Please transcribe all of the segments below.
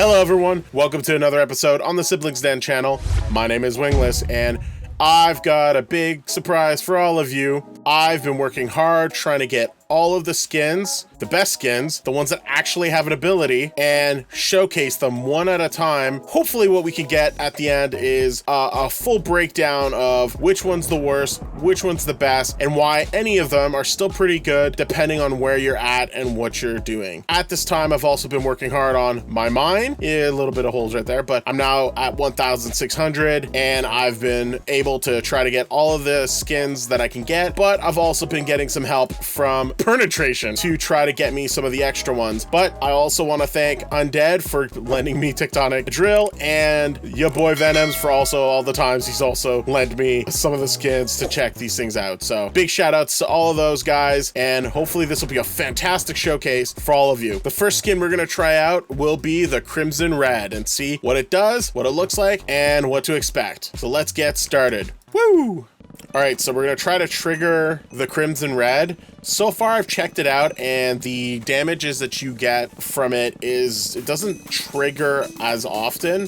Hello everyone, welcome to another episode on the Siblings Den channel. My name is Wingless and I've got a big surprise for all of you. I've been working hard trying to get all of the skins, the best skins, the ones that actually have an ability, and showcase them one at a time. Hopefully what we can get at the end is a full breakdown of which one's the worst, which one's the best, and why any of them are still pretty good depending on where you're at and what you're doing. At this time, I've also been working hard on my mine. Yeah, a little bit of holes right there, but I'm now at 1,600 and I've been able to try to get all of the skins that I can get, but I've also been getting some help from Penetration to try to get me some of the extra ones. But I also want to thank Undead for lending me Tectonic Drill and your boy Venoms for also all the times he's also lent me some of the skins to check these things out. So big shout outs to all of those guys, and hopefully this will be a fantastic showcase for all of you. The first skin we're going to try out will be the Crimson Red and see what it does, what it looks like, and what to expect. So let's get started. Woo! All right, so we're gonna try to trigger the Crimson Red. So far, I've checked it out, and the damages that you get from it doesn't trigger as often,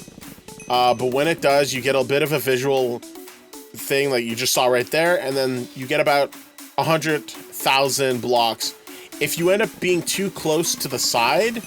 but when it does, you get a bit of a visual thing like you just saw right there, and then you get about 100,000 blocks. If you end up being too close to the side,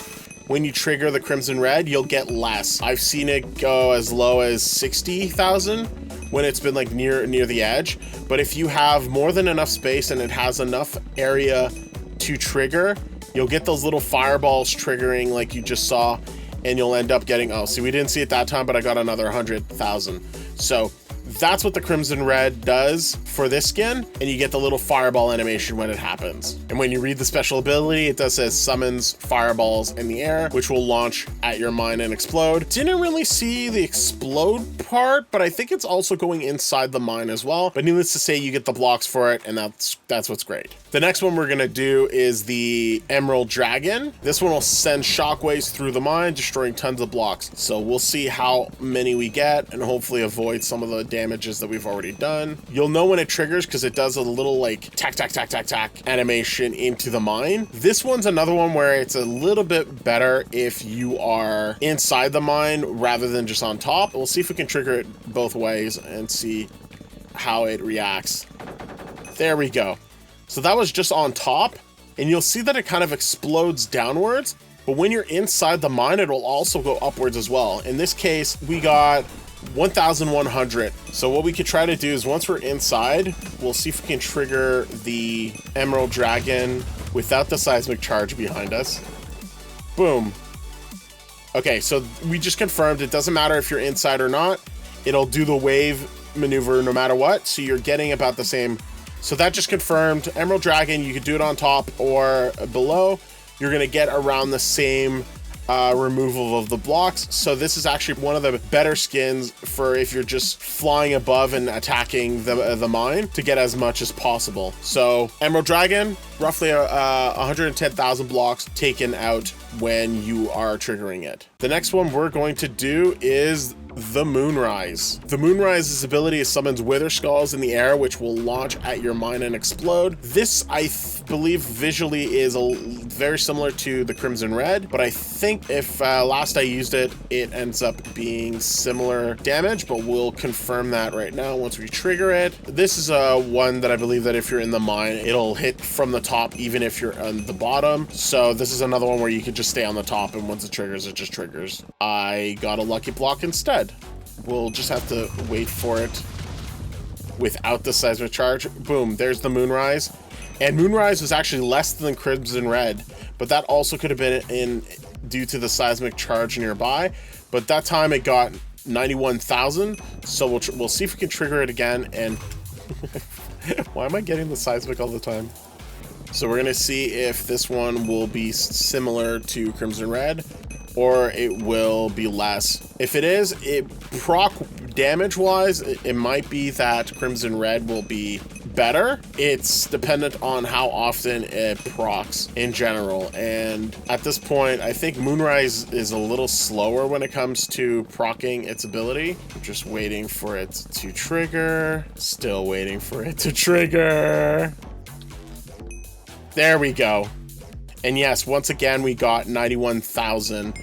when you trigger the Crimson Red, you'll get less. I've seen it go as low as 60,000 when it's been like near the edge. But if you have more than enough space and it has enough area to trigger, you'll get those little fireballs triggering like you just saw, and you'll end up getting, oh, see, we didn't see it that time, but I got another 100,000. So that's what the Crimson Red does for this skin, and you get the little fireball animation when it happens. And when you read the special ability, it does say summons fireballs in the air, which will launch at your mine and explode. Didn't really see the explode part, but I think it's also going inside the mine as well. But needless to say, you get the blocks for it, and that's what's great. The next one we're gonna do is the Emerald Dragon. This one will send shockwaves through the mine, destroying tons of blocks. So we'll see how many we get and hopefully avoid some of the damages that we've already done. You'll know when it triggers because it does a little like tack animation into the mine. This one's another one where it's a little bit better if you are inside the mine rather than just on top. We'll see if we can trigger it both ways and see how it reacts. There we go. So that was just on top, and you'll see that it kind of explodes downwards, but when you're inside the mine, it will also go upwards as well. In this case, we got 1,100. So what we could try to do is once we're inside, we'll see if we can trigger the Emerald Dragon without the seismic charge behind us. Boom. Okay, so we just confirmed it doesn't matter if you're inside or not. It'll do the wave maneuver no matter what. So you're getting about the same. So that just confirmed Emerald Dragon, you could do it on top or below. You're gonna get around the same removal of the blocks. So this is actually one of the better skins for if you're just flying above and attacking the mine to get as much as possible. So Emerald Dragon, roughly 110,000 blocks taken out when you are triggering it. The next one we're going to do is the MoonRise. The MoonRise's ability summons wither skulls in the air, which will launch at your mine and explode. This, I believe, visually is very similar to the Crimson Red, but I think if last I used it, it ends up being similar damage, but we'll confirm that right now once we trigger it. This is one that I believe that if you're in the mine, it'll hit from the top even if you're on the bottom. So this is another one where you could just stay on the top, and once it triggers, it just triggers. I got a lucky block instead. We'll just have to wait for it without the seismic charge. Boom, there's the MoonRise. And MoonRise was actually less than Crimson Red, but that also could have been due to the seismic charge nearby. But that time it got 91,000, so we'll see if we can trigger it again. And why am I getting the seismic all the time? So we're gonna see if this one will be similar to Crimson Red, or it will be less. If it is, proc damage wise, it might be that Crimson Red will be better. It's dependent on how often it procs in general. And at this point, I think MoonRise is a little slower when it comes to proccing its ability. I'm just waiting for it to trigger. Still waiting for it to trigger. There we go. And yes, once again, we got 91,000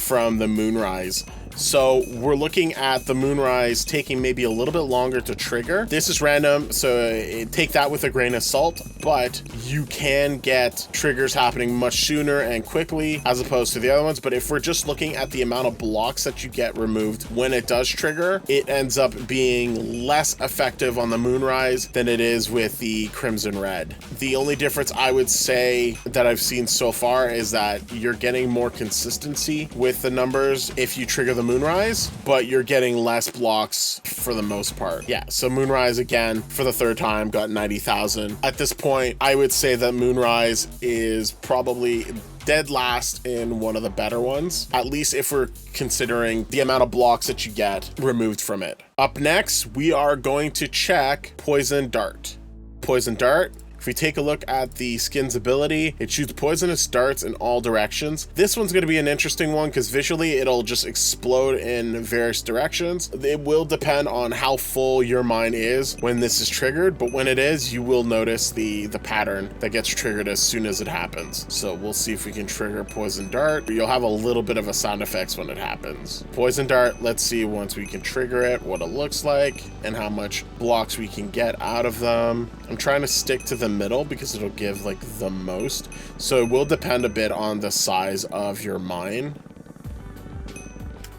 from the MoonRise. So we're looking at the MoonRise taking maybe a little bit longer to trigger. This is random, so take that with a grain of salt, but you can get triggers happening much sooner and quickly as opposed to the other ones. But if we're just looking at the amount of blocks that you get removed when it does trigger, it ends up being less effective on the MoonRise than it is with the Crimson Red. The only difference I would say that I've seen so far is that you're getting more consistency with the numbers if you trigger the MoonRise, but you're getting less blocks for the most part. Yeah, so MoonRise again for the third time got 90,000. At this point, I would say that MoonRise is probably dead last in one of the better ones, at least if we're considering the amount of blocks that you get removed from it. Up next, we are going to check Poison Dart. Poison Dart. If we take a look at the skin's ability, it shoots poisonous darts in all directions. This one's going to be an interesting one because visually it'll just explode in various directions. It will depend on how full your mine is when this is triggered, but when it is, you will notice the pattern that gets triggered as soon as it happens. So we'll see if we can trigger Poison Dart. You'll have a little bit of a sound effects when it happens. Poison Dart, let's see once we can trigger it, what it looks like and how much blocks we can get out of them. I'm trying to stick to the middle because it'll give like the most, so it will depend a bit on the size of your mine.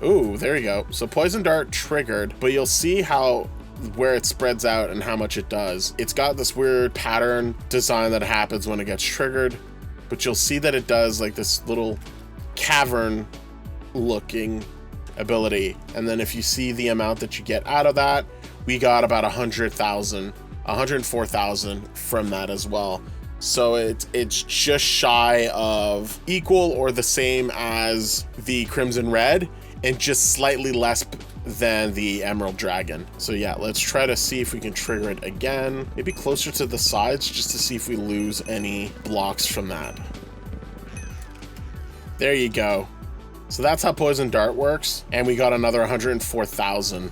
Ooh, there you go. So Poison Dart triggered, but you'll see how where it spreads out and how much it does. It's got this weird pattern design that happens when it gets triggered, but you'll see that it does like this little cavern looking ability. And then if you see the amount that you get out of that, we got about 104,000 from that as well. So it's just shy of equal or the same as the Crimson Red and just slightly less than the Emerald Dragon. So yeah, let's try to see if we can trigger it again, maybe closer to the sides just to see if we lose any blocks from that. There you go. So that's how Poison Dart works, and we got another 104,000.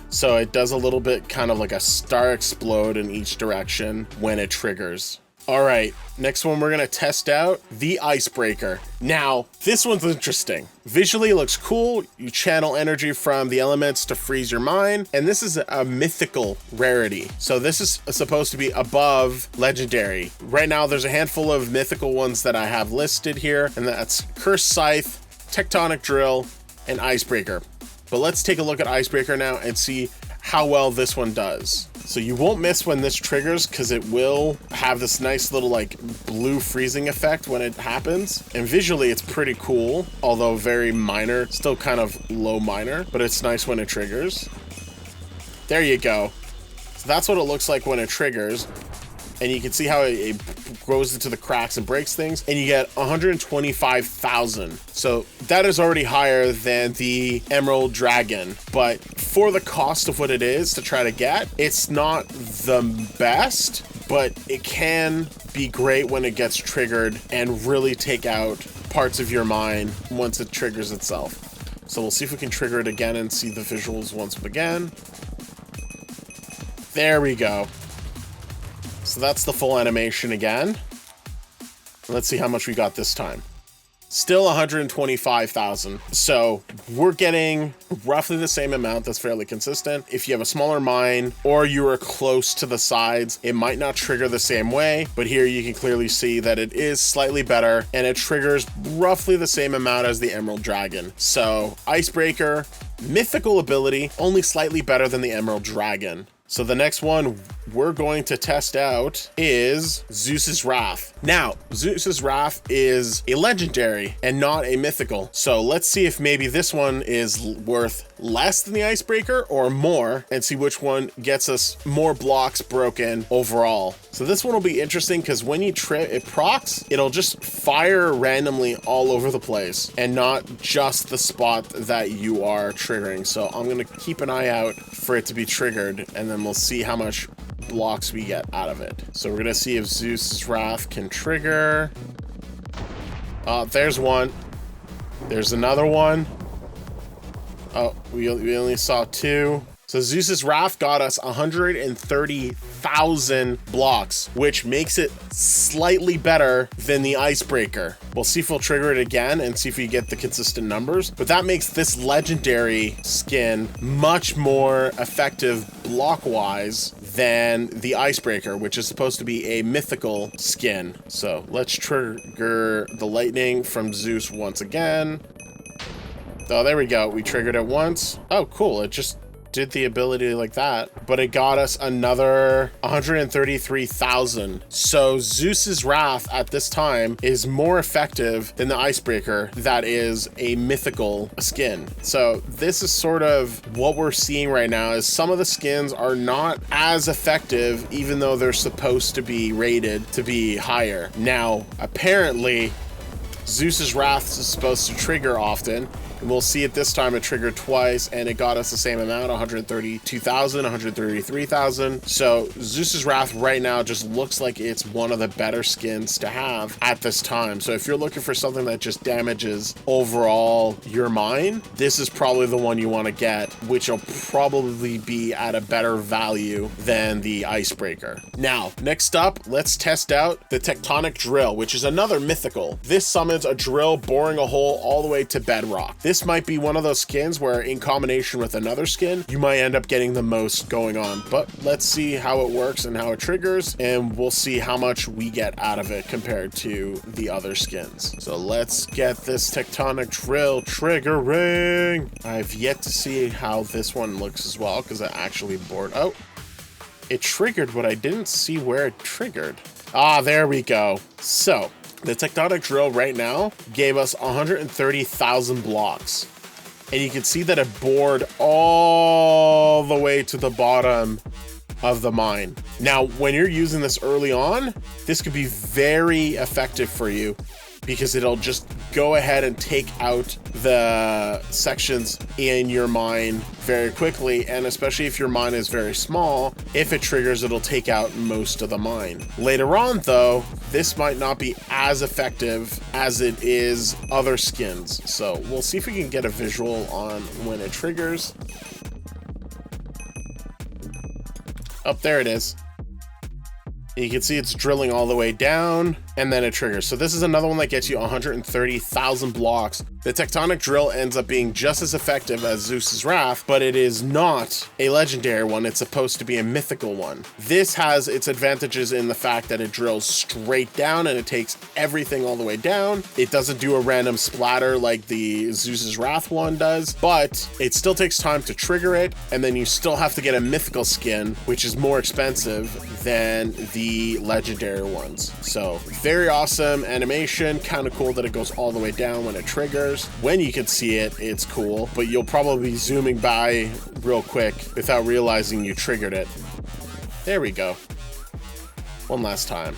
So it does a little bit kind of like a star explode in each direction when it triggers. All right, next one we're gonna test out, the Icebreaker. Now, this one's interesting. Visually it looks cool. You channel energy from the elements to freeze your mine, and this is a mythical rarity. So this is supposed to be above legendary. Right now there's a handful of mythical ones that I have listed here, and that's Cursed Scythe, Tectonic Drill, and Icebreaker. But let's take a look at Icebreaker now and see how well this one does. So you won't miss when this triggers because it will have this nice little like blue freezing effect when it happens. And visually it's pretty cool, although very minor, still kind of low minor, but it's nice when it triggers. There you go. So that's what it looks like when it triggers. And you can see how it goes into the cracks and breaks things, and you get 125,000. So that is already higher than the Emerald Dragon, but for the cost of what it is to try to get, it's not the best, but it can be great when it gets triggered and really take out parts of your mine once it triggers itself. So we'll see if we can trigger it again and see the visuals once again. There we go. So that's the full animation again. Let's see how much we got this time. Still 125,000. So we're getting roughly the same amount. That's fairly consistent. If you have a smaller mine or you are close to the sides, it might not trigger the same way, but here you can clearly see that it is slightly better and it triggers roughly the same amount as the Emerald Dragon. So Icebreaker, mythical ability, only slightly better than the Emerald Dragon. So the next one we're going to test out is Zeus's Wrath. Now, Zeus's Wrath is a legendary and not a mythical. So let's see if maybe this one is worth less than the Icebreaker or more, and see which one gets us more blocks broken overall. So this one will be interesting because when you trip, it procs, it'll just fire randomly all over the place and not just the spot that you are triggering. So I'm gonna keep an eye out for it to be triggered, and then we'll see how much blocks we get out of it. So we're gonna see if Zeus's Wrath can trigger. There's one. There's another one. Oh, we only saw two. So Zeus's Wrath got us 130,000 blocks, which makes it slightly better than the Icebreaker. We'll see if we'll trigger it again and see if we get the consistent numbers, but that makes this legendary skin much more effective block-wise than the Icebreaker, which is supposed to be a mythical skin. So let's trigger the lightning from Zeus once again. Oh, there we go. We triggered it once. Oh, cool. It just did the ability like that, but it got us another 133,000. So Zeus's Wrath at this time is more effective than the Icebreaker that is a mythical skin. So this is sort of what we're seeing right now, is some of the skins are not as effective even though they're supposed to be rated to be higher. Now, apparently Zeus's Wrath is supposed to trigger often, and we'll see it this time. It triggered twice and it got us the same amount, 132,000, 133,000. So Zeus's Wrath right now just looks like it's one of the better skins to have at this time. So if you're looking for something that just damages overall your mine, this is probably the one you want to get, which will probably be at a better value than the Icebreaker. Now, next up, let's test out the Tectonic Drill, which is another mythical. This summons a drill boring a hole all the way to bedrock. This might be one of those skins where in combination with another skin, you might end up getting the most going on, but let's see how it works and how it triggers, and we'll see how much we get out of it compared to the other skins. So let's get this Tectonic Drill triggering. I've yet to see how this one looks as well, because I actually bored. Oh, it triggered, but I didn't see where it triggered. Ah, there we go. So the Tectonic Drill right now gave us 130,000 blocks. And you can see that it bored all the way to the bottom of the mine. Now, when you're using this early on, this could be very effective for you, because it'll just go ahead and take out the sections in your mine very quickly, and especially if your mine is very small, if it triggers, it'll take out most of the mine. Later on, though, this might not be as effective as it is other skins. So we'll see if we can get a visual on when it triggers. Oh, there it is. You can see it's drilling all the way down, and then it triggers. So this is another one that gets you 130,000 blocks. The Tectonic Drill ends up being just as effective as Zeus's Wrath, but it is not a legendary one. It's supposed to be a mythical one. This has its advantages in the fact that it drills straight down and it takes everything all the way down. It doesn't do a random splatter like the Zeus's Wrath one does, but it still takes time to trigger it, and then you still have to get a mythical skin, which is more expensive than the legendary ones. So very awesome animation, kind of cool that it goes all the way down when it triggers. When you can see it, it's cool, but you'll probably be zooming by real quick without realizing you triggered it. There we go. One last time.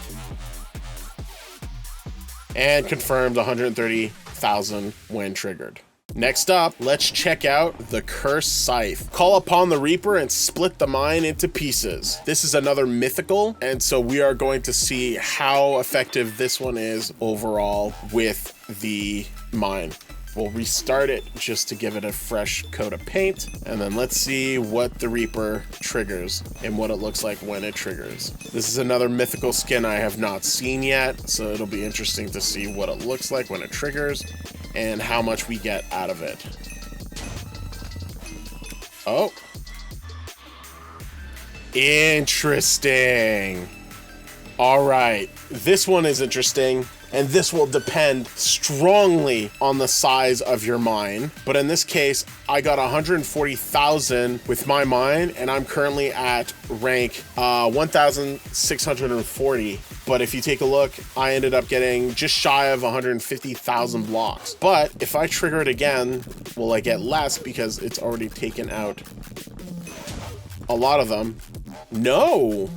And confirmed 130,000 when triggered. Next up, let's check out the Cursed Scythe. Call upon the Reaper and split the mine into pieces. This is another mythical, and so we are going to see how effective this one is overall with the mine. We'll restart it just to give it a fresh coat of paint, and then let's see what the Reaper triggers and what it looks like when it triggers. This is another mythical skin I have not seen yet, so it'll be interesting to see what it looks like when it triggers and how much we get out of it. Oh. Interesting. All right, this one is interesting, and this will depend strongly on the size of your mine. But in this case, I got 140,000 with my mine, and I'm currently at rank 1,640. But if you take a look, I ended up getting just shy of 150,000 blocks. But if I trigger it again, will I get less because it's already taken out a lot of them? No.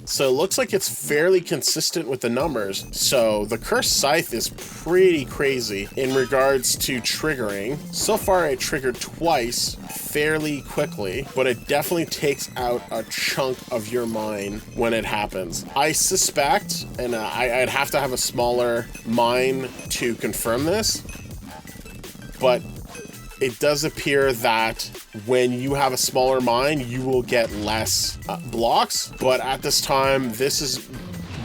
So it looks like it's fairly consistent with the numbers. So the Cursed Scythe is pretty crazy in regards to triggering. So far I triggered twice fairly quickly, but it definitely takes out a chunk of your mine when it happens. I suspect, and I'd have to have a smaller mine to confirm this, but it does appear that when you have a smaller mine, you will get less blocks. But at this time, this is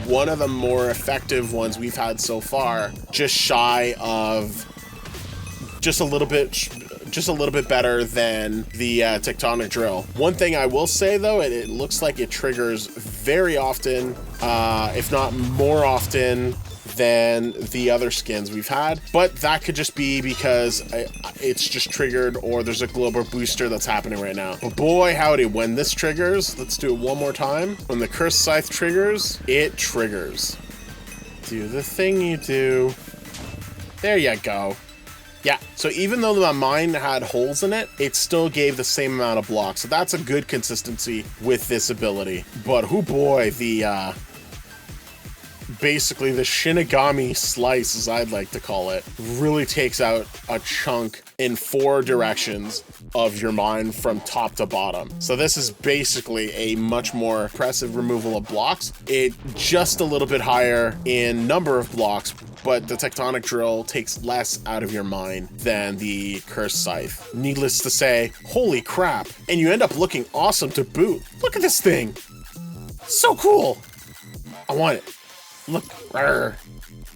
one of the more effective ones we've had so far, just shy of just a little bit better than the Tectonic Drill. One thing I will say though, it looks like it triggers very often, if not more often than the other skins we've had, but that could just be because it's just triggered or there's a global booster that's happening right now. But boy howdy, when this triggers, let's do it one more time. When the Cursed Scythe triggers, it triggers. Do the thing you do. There you go. Yeah, so even though the mine had holes in it, it still gave the same amount of blocks. So that's a good consistency with this ability. But oh boy, the basically the Shinigami slice, as I'd like to call it, really takes out a chunk in 4 directions of your mine from top to bottom. So this is basically a much more impressive removal of blocks. It just a little bit higher in number of blocks, but the Tectonic Drill takes less out of your mine than the Cursed Scythe. Needless to say, holy crap. And you end up looking awesome to boot. Look at this thing. So cool. I want it. Look. Arr.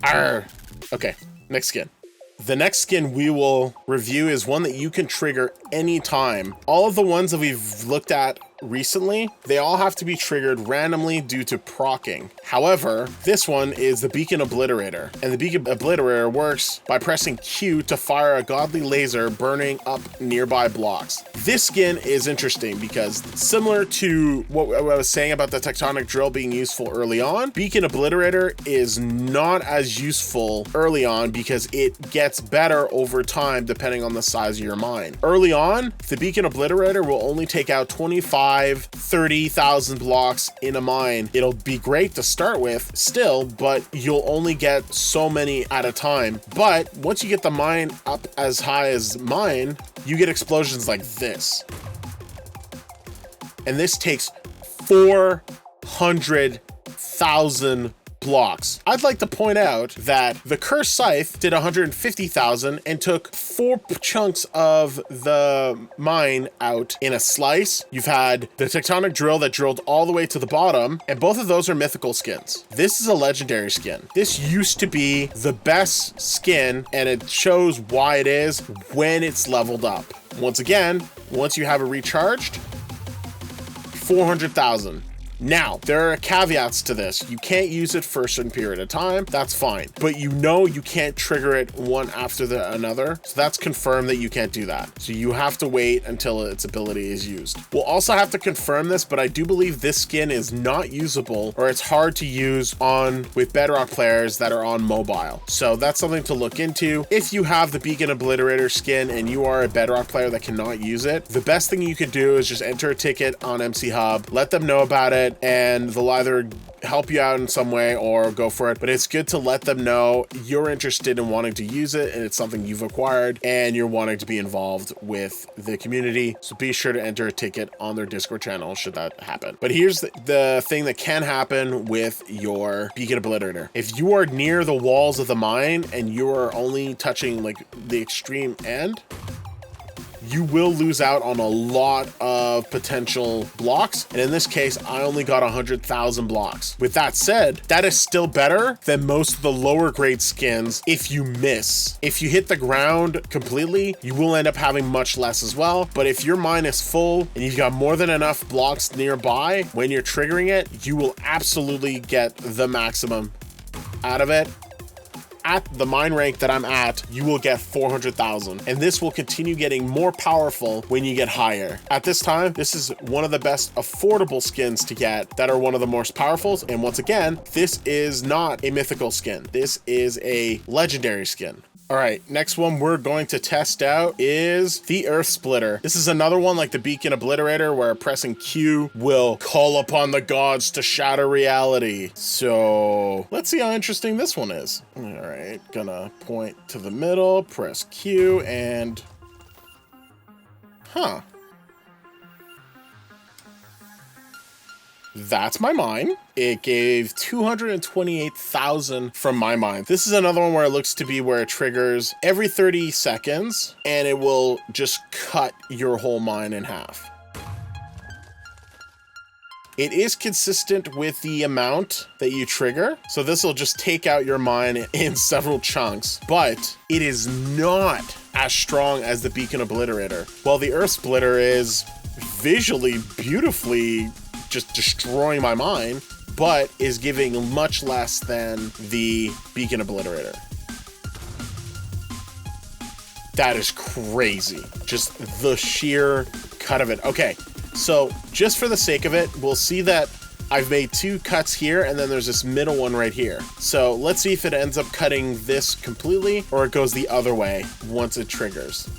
Arr. Okay, next skin. The next skin we will review is one that you can trigger anytime. All of the ones that we've looked at recently, they all have to be triggered randomly due to proccing. However, this one is the Beacon Obliterator, and the Beacon Obliterator works by pressing Q to fire a godly laser burning up nearby blocks. This skin is interesting because similar to what I was saying about the Tectonic Drill being useful early on, Beacon Obliterator is not as useful early on because it gets better over time depending on the size of your mine. Early on, the Beacon Obliterator will only take out 30,000 blocks in a mine. It'll be great to start with still, but you'll only get so many at a time. But once you get the mine up as high as mine, you get explosions like this. And this takes 400,000 blocks. I'd like to point out that the Cursed Scythe did 150,000 and took 4 chunks of the mine out in a slice. You've had the Tectonic Drill that drilled all the way to the bottom, and both of those are mythical skins. This is a legendary skin. This used to be the best skin, and it shows why it is when it's leveled up. Once again, once you have it recharged, 400,000. Now, there are caveats to this. You can't use it for a certain period of time. That's fine. But you know you can't trigger it one after another. So that's confirmed that you can't do that. So you have to wait until its ability is used. We'll also have to confirm this, but I do believe this skin is not usable, or it's hard to use with Bedrock players that are on mobile. So that's something to look into. If you have the Beacon Obliterator skin and you are a Bedrock player that cannot use it, the best thing you could do is just enter a ticket on MC Hub, let them know about it, and they'll either help you out in some way or go for it. But it's good to let them know you're interested in wanting to use it and it's something you've acquired and you're wanting to be involved with the community. So be sure to enter a ticket on their Discord channel should that happen. But here's the thing that can happen with your Beacon Obliterator. If you are near the walls of the mine and you are only touching like the extreme end, you will lose out on a lot of potential blocks. And in this case, I only got 100,000 blocks. With that said, that is still better than most of the lower grade skins if you miss. If you hit the ground completely, you will end up having much less as well. But if your mine is full and you've got more than enough blocks nearby, when you're triggering it, you will absolutely get the maximum out of it. At the mine rank that I'm at, you will get 400,000, and this will continue getting more powerful when you get higher. At this time, this is one of the best affordable skins to get that are one of the most powerful, and once again, this is not a mythical skin. This is a legendary skin. All right, next one we're going to test out is the Earth Splitter. This is another one like the Beacon Obliterator where pressing Q will call upon the gods to shatter reality. So let's see how interesting this one is. All right, gonna point to the middle, press Q, and that's my mine. It gave 228,000 from my mine. This is another one where it looks to be where it triggers every 30 seconds and it will just cut your whole mine in half. It is consistent with the amount that you trigger. So this will just take out your mine in several chunks, but it is not as strong as the Beacon Obliterator. While the Earth Splitter is visually, beautifully just destroying my mine, but is giving much less than the Beacon Obliterator. That is crazy. Just the sheer cut of it. Okay, so just for the sake of it, we'll see that I've made 2 cuts here, and then there's this middle one right here. So let's see if it ends up cutting this completely, or it goes the other way once it triggers.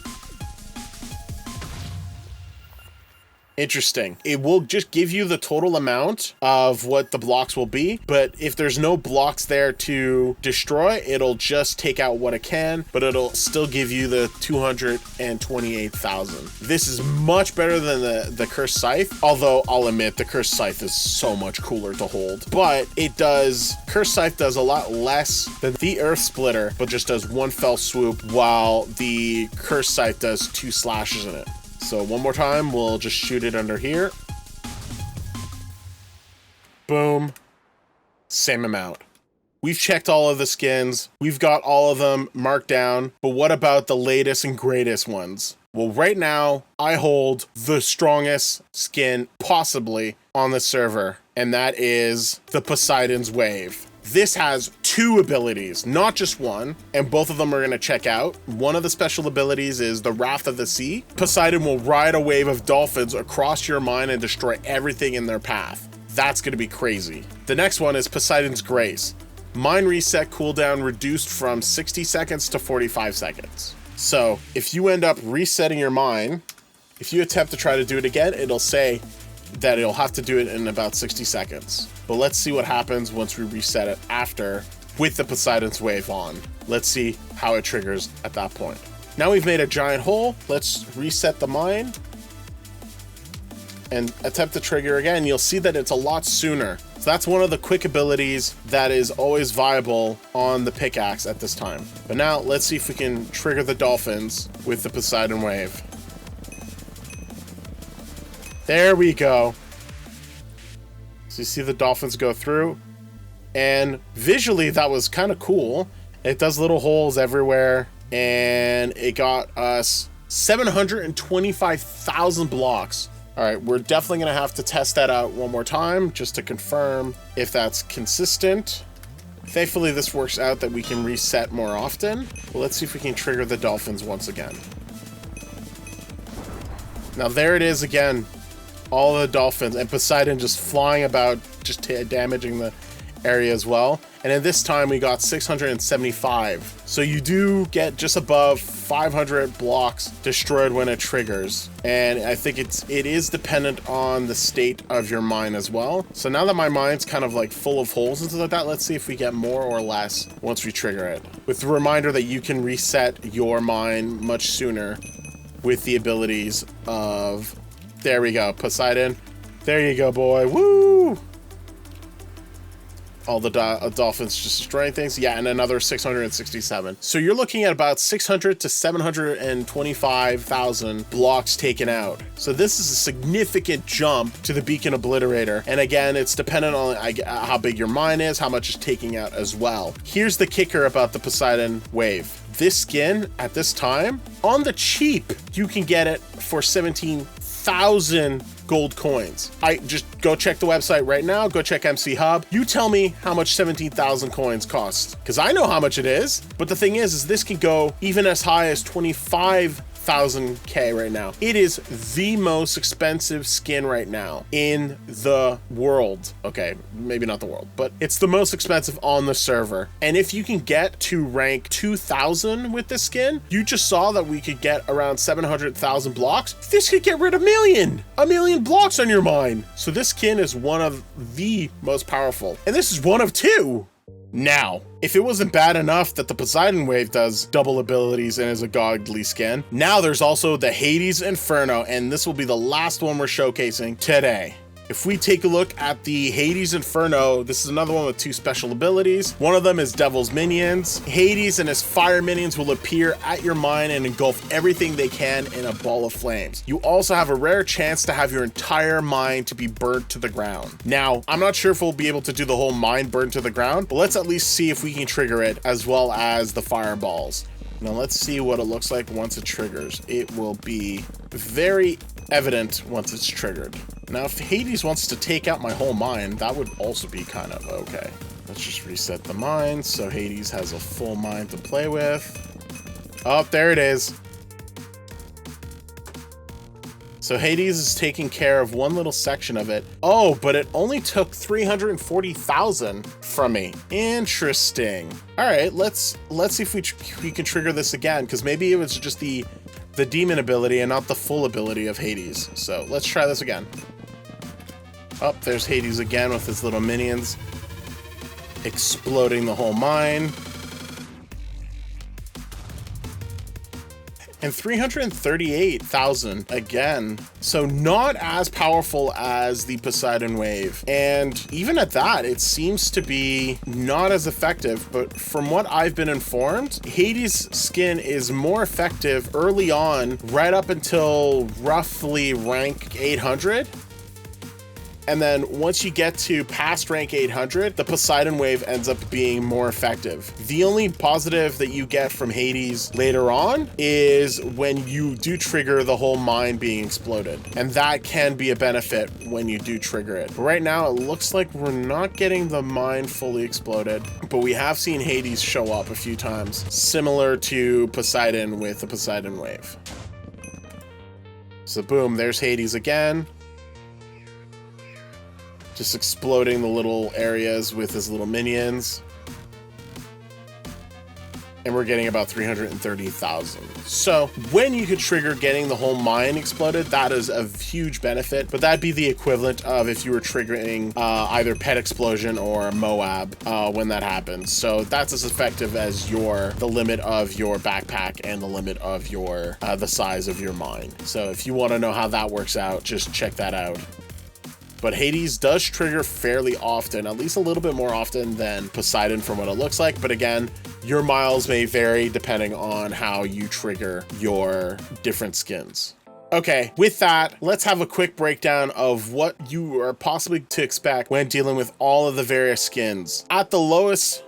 Interesting. It will just give you the total amount of what the blocks will be, but if there's no blocks there to destroy, it'll just take out what it can, but it'll still give you the 228,000. This is much better than the Cursed Scythe, although I'll admit the Cursed Scythe is so much cooler to hold, but Cursed Scythe does a lot less than the Earth Splitter, but just does 1 fell swoop, while the Cursed Scythe does 2 slashes in it. So one more time, we'll just shoot it under here. Boom. Same amount. We've checked all of the skins. We've got all of them marked down. But what about the latest and greatest ones? Well, right now, I hold the strongest skin possibly on the server, and that is the Poseidon's Wave. This has 2 abilities, not just one, and both of them are going to check out. One of the special abilities is the Wrath of the Sea. Poseidon will ride a wave of dolphins across your mine and destroy everything in their path. That's going to be crazy. The next one is Poseidon's Grace. Mine reset cooldown reduced from 60 seconds to 45 seconds. So if you end up resetting your mine, if you attempt to try to do it again, it'll say that it'll have to do it in about 60 seconds. But let's see what happens once we reset it after with the Poseidon's Wave on. Let's see how it triggers at that point. Now we've made a giant hole. Let's reset the mine and attempt to trigger again. You'll see that it's a lot sooner. So that's one of the quick abilities that is always viable on the pickaxe at this time. But now let's see if we can trigger the dolphins with the Poseidon Wave. There we go. So you see the dolphins go through, and visually that was kind of cool. It does little holes everywhere, and it got us 725,000 blocks. All right, we're definitely gonna have to test that out one more time just to confirm if that's consistent. Thankfully, this works out that we can reset more often. Well, let's see if we can trigger the dolphins once again. Now there it is again. All the dolphins, and Poseidon just flying about, just damaging the area as well. And at this time we got 675. So you do get just above 500 blocks destroyed when it triggers. And I think it is dependent on the state of your mine as well. So now that my mine's kind of like full of holes and stuff like that, let's see if we get more or less once we trigger it. With the reminder that you can reset your mine much sooner with the abilities of, there we go, Poseidon. There you go, boy. Woo! All the dolphins just destroying things. Yeah, and another 667. So you're looking at about 600 to 725,000 blocks taken out. So this is a significant jump to the Beacon Obliterator. And again, it's dependent on how big your mine is, how much is taking out as well. Here's the kicker about the Poseidon Wave. This skin at this time, on the cheap, you can get it for 17,000 gold coins. I just go check the website right now, go check MC Hub. You tell me how much 17,000 coins cost, because I know how much it is. But the thing is this can go even as high as 25,000K right now. It is the most expensive skin right now in the world. Okay, maybe not the world, but it's the most expensive on the server. And if you can get to rank 2,000 with this skin, you just saw that we could get around 700,000 blocks. This could get rid of a million blocks on your mine. So this skin is one of the most powerful, and this is one of 2. Now, if it wasn't bad enough that the Poseidon Wave does double abilities and is a godly skin, now there's also the Hades Inferno, and this will be the last one we're showcasing today. If we take a look at the Hades Inferno, this is another one with 2 special abilities. One of them is Devil's Minions. Hades and his fire minions will appear at your mine and engulf everything they can in a ball of flames. You also have a rare chance to have your entire mine to be burnt to the ground. Now, I'm not sure if we'll be able to do the whole mine burnt to the ground, but let's at least see if we can trigger it, as well as the fireballs. Now let's see what it looks like once it triggers. It will be very evident once it's triggered. Now, if Hades wants to take out my whole mine, that would also be kind of okay. Let's just reset the mine so Hades has a full mine to play with. Oh, there it is. So Hades is taking care of one little section of it. Oh, but it only took 340,000 from me. Interesting. All right, let's see if we can trigger this again, because maybe it was just the demon ability and not the full ability of Hades. So let's try this again. Oh, there's Hades again with his little minions exploding the whole mine. And 338,000 again. So not as powerful as the Poseidon wave. And even at that, it seems to be not as effective. But from what I've been informed, Hades' skin is more effective early on, right up until roughly rank 800. And then once you get to past rank 800, the Poseidon wave ends up being more effective. The only positive that you get from Hades later on is when you do trigger the whole mine being exploded. And that can be a benefit when you do trigger it. But right now, it looks like we're not getting the mine fully exploded, but we have seen Hades show up a few times, similar to Poseidon with the Poseidon wave. So boom, there's Hades again. Just exploding the little areas with his little minions. And we're getting about 330,000. So when you could trigger getting the whole mine exploded, that is a huge benefit, but that'd be the equivalent of if you were triggering either Pet Explosion or Moab when that happens. So that's as effective as the limit of your backpack and the limit of the size of your mine. So if you want to know how that works out, just check that out. But Hades does trigger fairly often, at least a little bit more often than Poseidon from what it looks like. But again, your miles may vary depending on how you trigger your different skins. Okay, with that, let's have a quick breakdown of what you are possibly to expect when dealing with all of the various skins. At the lowest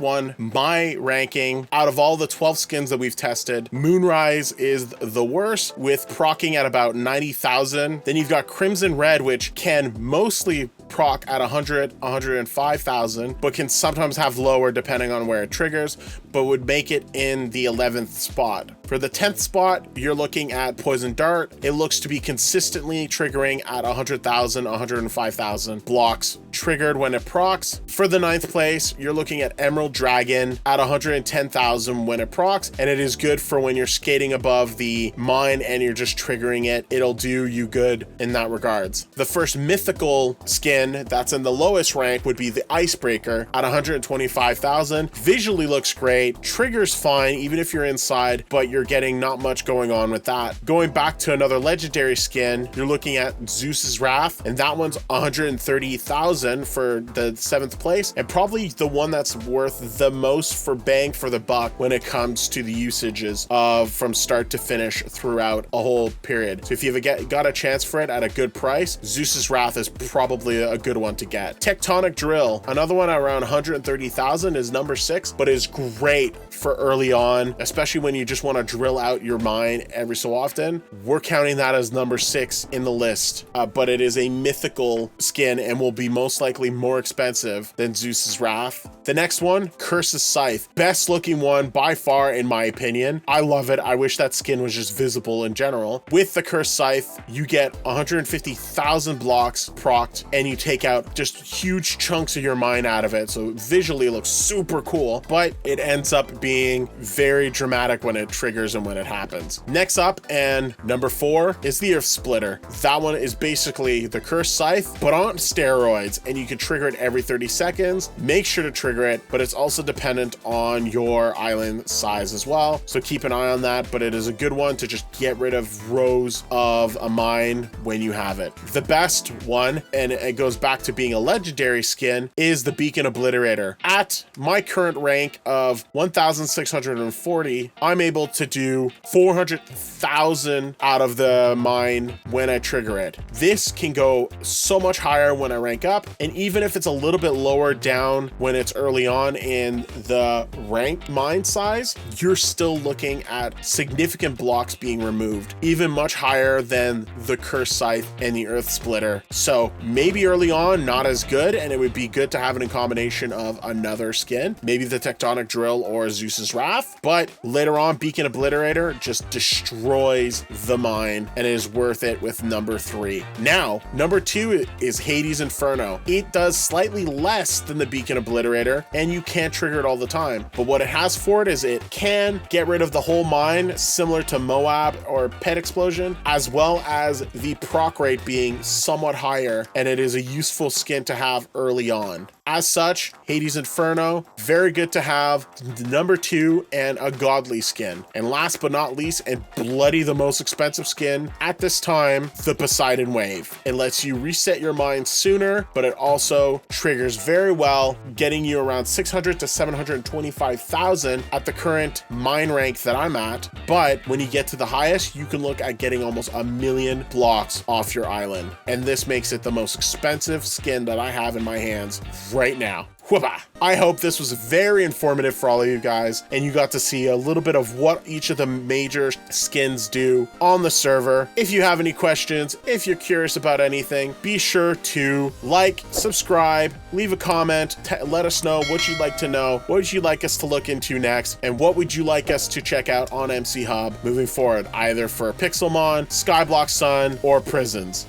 one, my ranking, out of all the 12 skins that we've tested, MoonRise is the worst, with proccing at about 90,000. Then you've got Crimson Red, which can mostly proc at 100, 105,000, but can sometimes have lower depending on where it triggers, but would make it in the 11th spot. For the 10th spot, you're looking at Poison Dart. It looks to be consistently triggering at 100,000, 105,000 blocks triggered when it procs. For the 9th place, you're looking at Emerald Dragon at 110,000 when it procs, and it is good for when you're skating above the mine and you're just triggering it. It'll do you good in that regards. The first mythical skin that's in the lowest rank would be the Icebreaker at 125,000. Visually looks great, triggers fine even if you're inside, but you're getting not much going on with that. Going back to another legendary skin, you're looking at Zeus's Wrath, and that one's 130,000 for the 7th place, and probably the one that's worth the most for bang for the buck when it comes to the usages of from start to finish throughout a whole period. So if you've got a chance for it at a good price, Zeus's Wrath is probably a good one to get. Tectonic Drill, another one around 130,000, is number 6, but is great for early on, especially when you just want to drill out your mine every so often. We're counting that as number 6 in the list, but it is a mythical skin and will be most likely more expensive than Zeus's Wrath. The next one, Curse's Scythe, best looking one by far in my opinion. I love it. I wish that skin was just visible in general. With the Cursed Scythe, you get 150,000 blocks procced, and you take out just huge chunks of your mine out of it. So visually it looks super cool, but it ends up being very dramatic when it triggers and when it happens. Next up, and number 4, is the Earth Splitter. That one is basically the Cursed Scythe, but on steroids, and you can trigger it every 30 seconds. Make sure to trigger it, but it's also dependent on your island size as well. So keep an eye on that, but it is a good one to just get rid of rows of a mine when you have it. The best one, and it goes back to being a legendary skin, is the Beacon Obliterator. At my current rank of 1,640, I'm able to do 400,000 out of the mine when I trigger it. This can go so much higher when I rank up, and even if it's a little bit lower down when it's early on in the ranked mine size, you're still looking at significant blocks being removed, even much higher than the Cursed Scythe and the Earth Splitter. So maybe early on not as good, and it would be good to have it in combination of another skin, maybe the Tectonic Drill or Zeus's Wrath, but later on Beacon Obliterator just destroys the mine and it is worth it with number 3. Now, number 2 is Hades Inferno. It does slightly less than the Beacon Obliterator, and you can't trigger it all the time, but what it has for it is it can get rid of the whole mine, similar to Moab or Pet Explosion, as well as the proc rate being somewhat higher, and it is a useful skin to have early on. As such, Hades Inferno, very good to have. Number 2, and a godly skin. And last but not least, and bloody the most expensive skin at this time, the Poseidon Wave. It lets you reset your mine sooner, but it also triggers very well, getting you around 600 to 725,000 at the current mine rank that I'm at. But when you get to the highest, you can look at getting almost 1,000,000 blocks off your island. And this makes it the most expensive skin that I have in my hands right now. Whoopah. I hope this was very informative for all of you guys, and you got to see a little bit of what each of the major skins do on the server. If you have any questions, if you're curious about anything, be sure to like, subscribe, leave a comment, let us know what you'd like to know, what would you like us to look into next, and what would you like us to check out on MC Hub moving forward, either for Pixelmon, Skyblock Sun, or Prisons.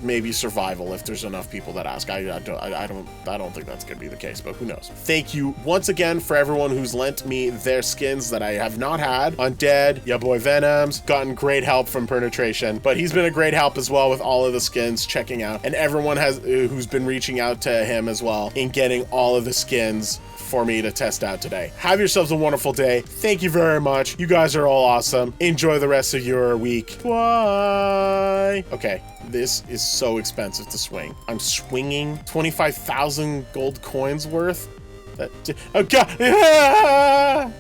Maybe Survival if there's enough people that ask. I don't think that's gonna be the case, but who knows. Thank you once again for everyone who's lent me their skins that I have not had. Undead, ya boy Venom's gotten great help from Penetration, but he's been a great help as well with all of the skins checking out, and everyone has who's been reaching out to him as well in getting all of the skins for me to test out today. Have yourselves a wonderful day. Thank you very much. You guys are all awesome. Enjoy the rest of your week. Bye. Okay, this is so expensive to swing. I'm swinging 25,000 gold coins worth. Oh God.